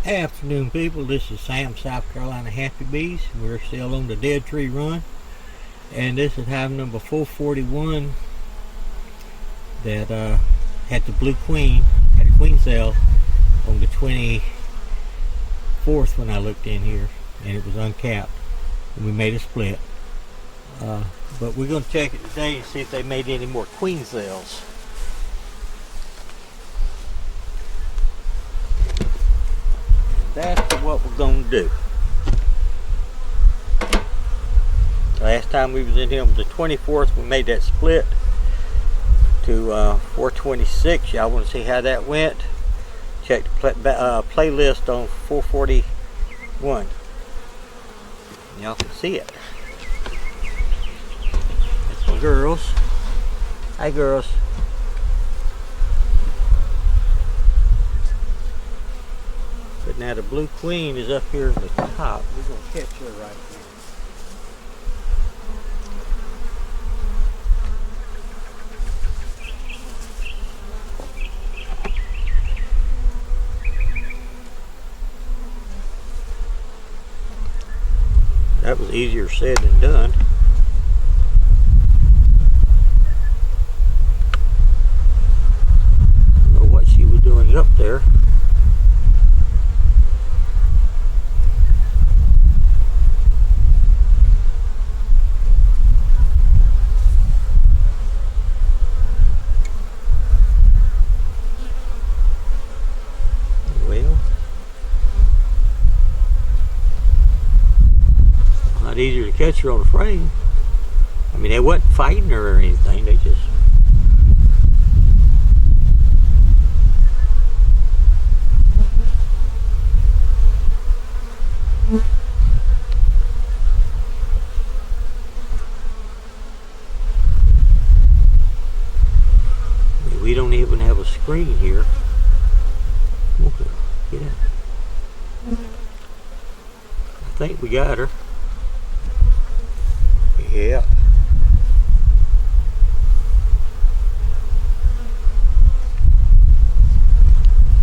Afternoon, people. This is Sam, South Carolina Happy Bees. We're still on the Dead Tree Run, and this is hive number 441 that had the blue queen, had a queen cell on the 24th when I looked in here, and it was uncapped, and we made a split. But we're going to check it today and see if they made any more queen cells. That's what we're going to do. Last time we was in here on the 24th, we made that split to 426. Y'all want to see how that went? Check the playlist on 441. Y'all can see it. That's my girls. Hi, girls. But now the blue queen is up here at the top. We're going to catch her right now. That was easier said than done. I don't know what she was doing up there. Not easier to catch her on the frame. I mean, they wasn't fighting her or anything. They just I mean, we don't even have a screen here. Okay, get in. I think we got her. Yeah.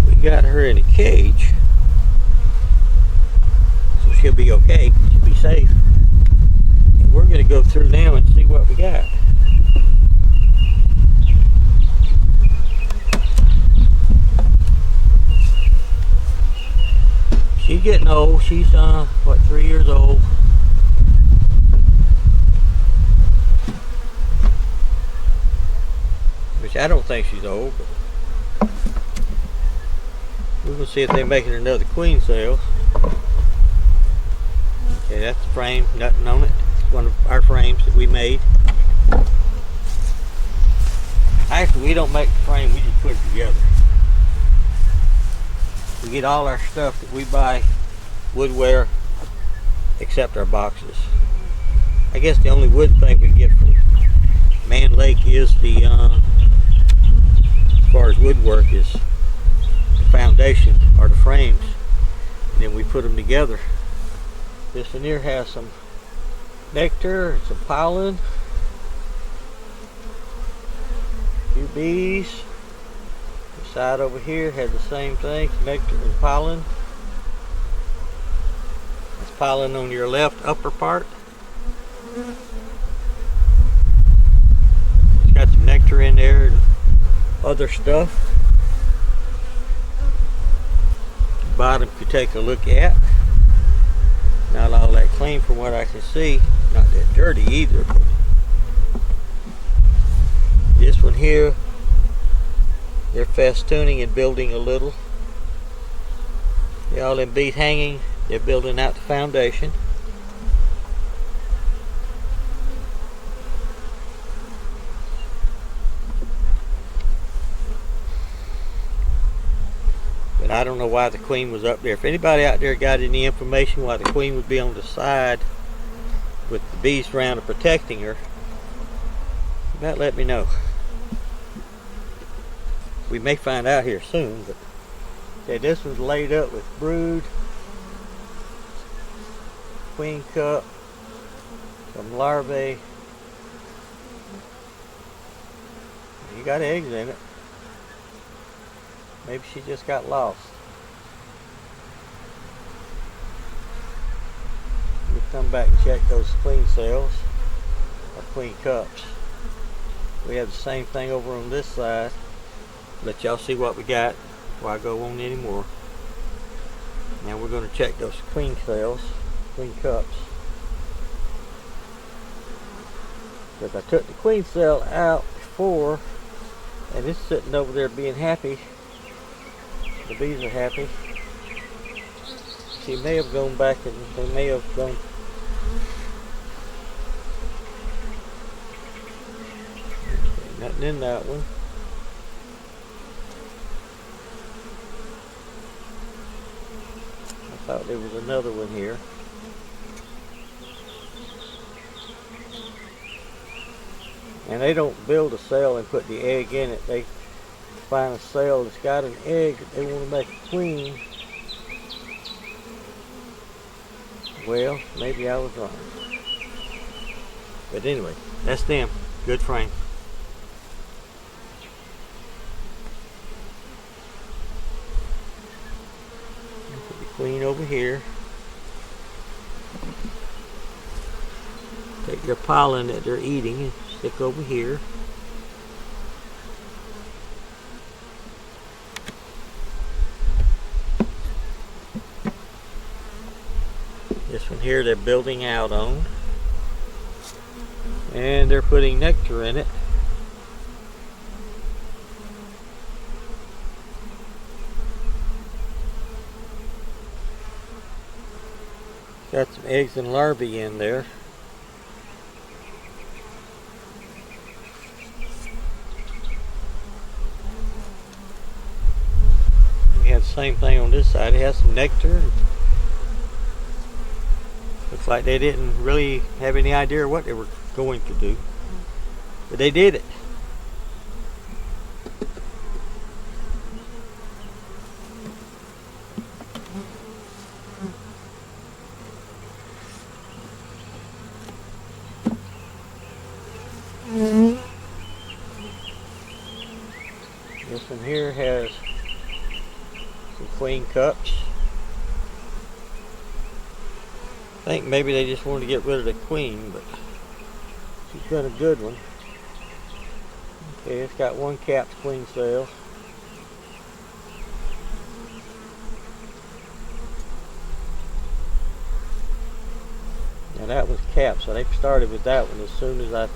We got her in a cage. So she'll be okay. She'll be safe. And we're going to go through now and see what we got. She's getting old. She's, what, 3 years old. Which I don't think she's old, but we're going to see if they're making another queen cell. Okay, that's the frame, nothing on it. It's one of our frames that we made. Actually, we don't make the frame, we just put it together. We get all our stuff that we buy, woodware, except our boxes. I guess the only wood thing we get from Man Lake is the as far as woodwork is the foundation or the frames, and then we put them together. This one here has some nectar and some pollen, a few bees. The side over here has the same thing, nectar and pollen. That's pollen on your left upper part. It's got some nectar in there and other stuff. The bottom you take a look at. Not all that clean from what I can see. Not that dirty either. But this one here, they're festooning and building a little. All them bees hanging, they're building out the foundation. But I don't know why the queen was up there. If anybody out there got any information why the queen would be on the side with the bees around and protecting her, you might let me know. We may find out here soon, but okay, this one's laid up with brood, queen cup, some larvae. You got eggs in it. Maybe she just got lost. come back and check those queen cells or queen cups. We have the same thing over on this side. Let y'all see what we got before I go on anymore. Now we're going to check those queen cells, queen cups. Because I took the queen cell out before, and it's sitting over there being happy. The bees are happy. She may have gone back and they may have gone. Okay, nothing in that one. I thought there was another one here. And they don't build a cell and put the egg in it. They find a cell that's got an egg that they want to make a queen. Well, maybe I was wrong. But anyway, that's them. Good frame. Put the queen over here. Take their pollen that they're eating and stick over here. This one here they're building out on. And they're putting nectar in it. Got some eggs and larvae in there. We have the same thing on this side. It has some nectar. Looks like they didn't really have any idea what they were going to do, but they did it. This one here has some queen cups. I think maybe they just wanted to get rid of the queen, but she's been a good one. Okay, it's got one capped queen cell. Now that was capped, so they started with that one as soon as I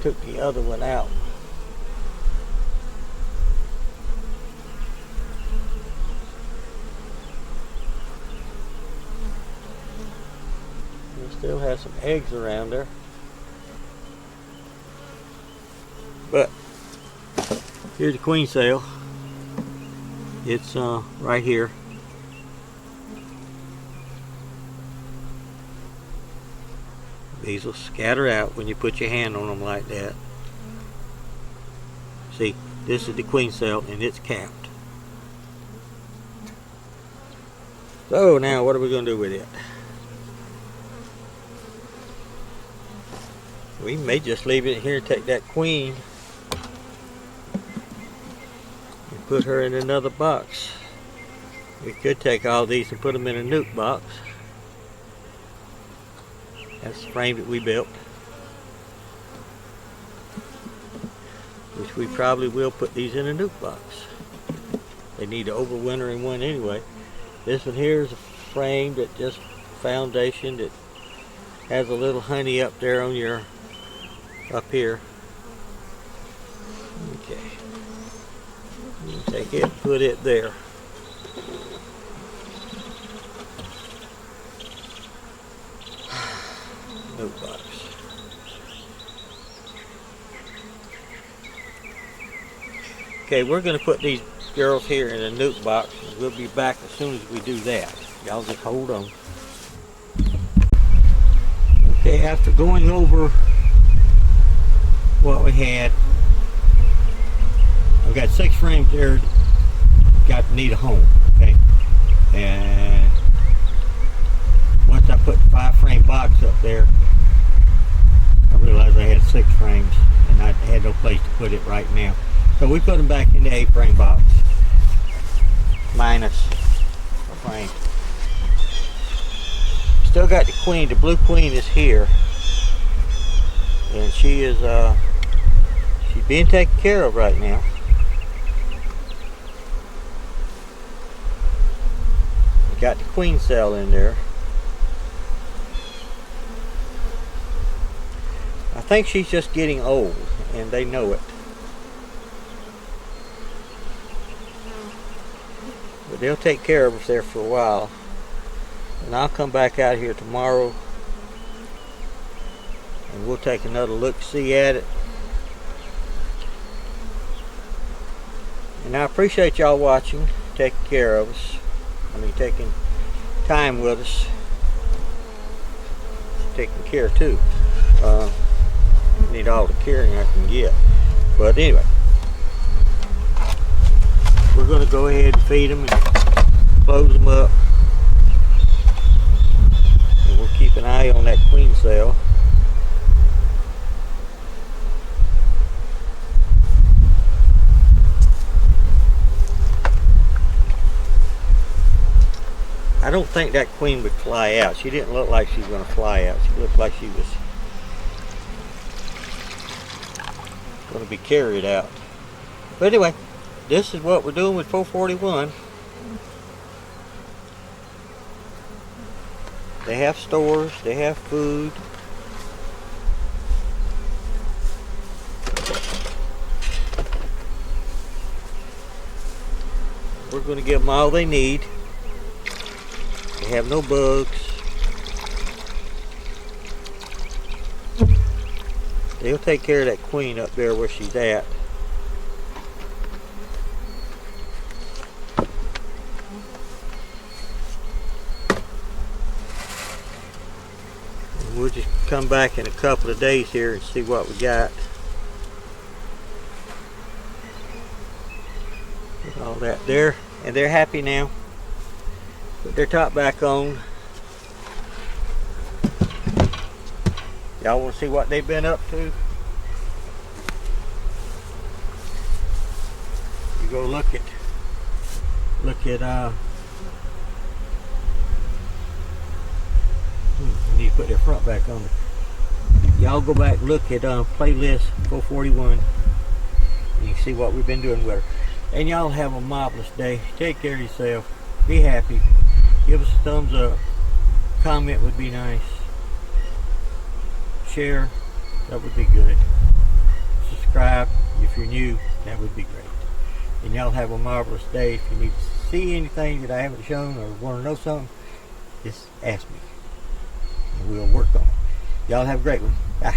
took the other one out. Still has some eggs around there, but here's the queen cell. It's right here. These will scatter out when you put your hand on them like that. See, this is the queen cell and it's capped. So now what are we going to do with it? We may just leave it here, take that queen and put her in another box. We could take all these and put them in a nuke box. That's the frame that we built, which we probably will put these in a nuke box. They need an overwintering one anyway. This one here is a frame that just foundation that has a little honey up there on your up here. Okay. You take it and put it there. Nuke box. Okay, we're going to put these girls here in a nuke box, and we'll be back as soon as we do that. Y'all just hold on. Okay, after going over what we had, I've got 6 frames there got to need a home. Okay, and once I put the 5-frame box up there, I realized I had 6 frames and I had no place to put it right now. So we put them back in the 8-frame box minus a frame. still got the queen. The blue queen is here, and she is she's being taken care of right now. Got the queen cell in there. I think she's just getting old, and they know it. But they'll take care of us there for a while. And I'll come back out here tomorrow, and we'll take another look-see at it. And I appreciate y'all watching, taking care of us. I mean, taking time with us, taking care too. Need all the caring I can get. But anyway, we're going to go ahead and feed them and close them up. And we'll keep an eye on that queen cell. I don't think that queen would fly out. She didn't look like she was going to fly out. She looked like she was going to be carried out. But anyway, this is what we're doing with 441. They have stores, they have food. We're going to give them all they need. They have no bugs. They'll take care of that queen up there where she's at. And we'll just come back in a couple of days here and see what we got. Put all that there, and they're happy now. Put their top back on. Y'all want to see what they've been up to? You go look at I need to put their front back on. Y'all go back, look at playlist 441. You can see what we've been doing with her. And y'all have a marvelous day. Take care of yourself. Be happy. Give us a thumbs up. Comment would be nice. Share, that would be good. Subscribe if you're new, that would be great. And y'all have a marvelous day. If you need to see anything that I haven't shown or want to know something, just ask me and we'll work on it. Y'all have a great one. Bye.